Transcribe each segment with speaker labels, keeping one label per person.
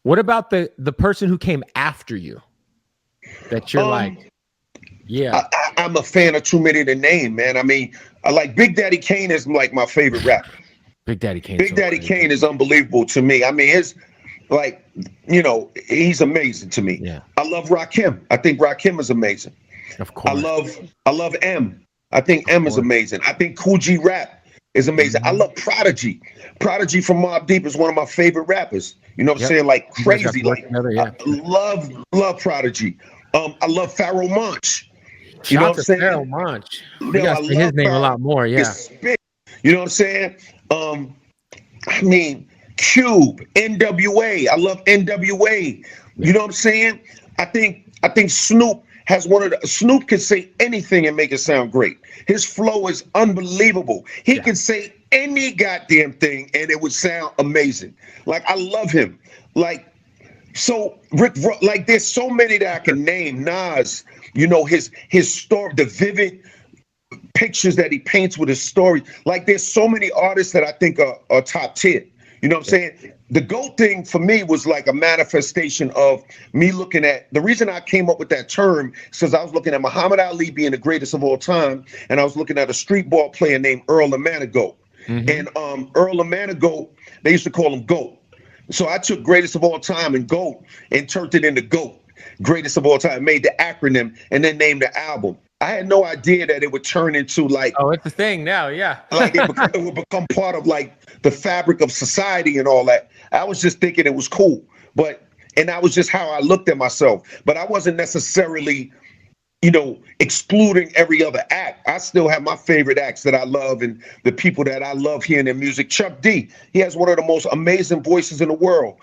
Speaker 1: What about the person who came after you? That you're like, yeah.
Speaker 2: I'm a fan of too many to name, man. I mean, I like Big Daddy Kane is like my favorite rapper.
Speaker 1: Big Daddy Kane.
Speaker 2: Big Daddy Kane is unbelievable to me. I mean, he's amazing to me.
Speaker 1: Yeah.
Speaker 2: I love Rakim. I think Rakim is amazing.
Speaker 1: Of course.
Speaker 2: I love M. I think M is amazing. I think Kool G Rap is amazing. I love Prodigy. Prodigy from Mobb Deep is one of my favorite rappers. You know what I'm saying? Like crazy. Like I love Prodigy. I love Pharoah Monch. You know what I'm saying?
Speaker 1: Pharoah Monch.
Speaker 2: You
Speaker 1: know, I say his name a lot more. Yeah.
Speaker 2: You know what I'm saying? I mean, Cube, NWA. I love NWA. You know what I'm saying? I think Snoop has Snoop can say anything and make it sound great. His flow is unbelievable. He can say any goddamn thing and it would sound amazing. Like, I love him. Like, so like there's so many that I can name. Nas, you know, his story, the vivid pictures that he paints with his story. Like, there's so many artists that I think are top tier. You know what I'm saying? The GOAT thing for me was like a manifestation of me looking at, the reason I came up with that term is because I was looking at Muhammad Ali being the greatest of all time, and I was looking at a street ball player named Earl Amanagoat. And Earl Amanagoat, they used to call him GOAT. So I took greatest of all time and GOAT and turned it into GOAT, greatest of all time, made the acronym, and then named the album. I had no idea that it would turn into like,
Speaker 1: oh, it's a thing now, yeah.
Speaker 2: Like it would become part of like the fabric of society and all that. I was just thinking it was cool, and that was just how I looked at myself. But I wasn't necessarily, you know, excluding every other act. I still have my favorite acts that I love and the people that I love hearing their music. Chuck D, he has one of the most amazing voices in the world.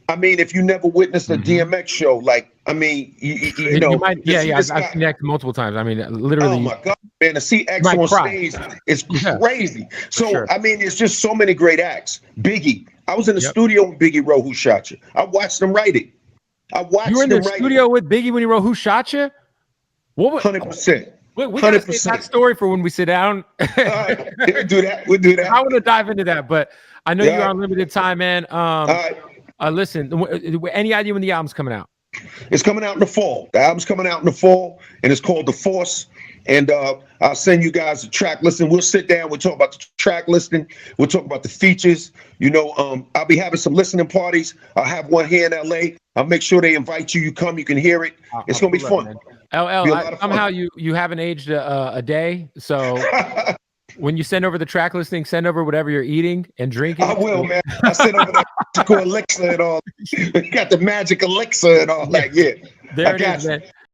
Speaker 2: I mean, if you never witnessed a DMX show, like, I mean, you know.
Speaker 1: I've seen X multiple times. I mean, literally.
Speaker 2: Oh, my God, man, to see X on stage is crazy. So, I mean, there's just so many great acts. Biggie. I was in the studio with Biggie wrote Who Shot You. I watched him write it.
Speaker 1: You were in the studio with Biggie when he wrote Who Shot You?
Speaker 2: 100%.
Speaker 1: We gotta save that story for when we sit down.
Speaker 2: We'll do that.
Speaker 1: I want to dive into that, but I know you're on limited time, man. Listen, any idea when the album's coming out?
Speaker 2: It's coming out in the fall. The album's coming out in the fall, and it's called The Force. And I'll send you guys a track listing. We'll sit down. We'll talk about the track listing. We'll talk about the features. You know, I'll be having some listening parties. I'll have one here in LA. I'll make sure they invite you. You come, you can hear it. It's going to be fun.
Speaker 1: LL, somehow you haven't aged a day. So when you send over the track listing, send over whatever you're eating and drinking.
Speaker 2: I will, man. I send over that magical elixir and all. Got the magic elixir and all that. Yeah.
Speaker 1: There it is, man.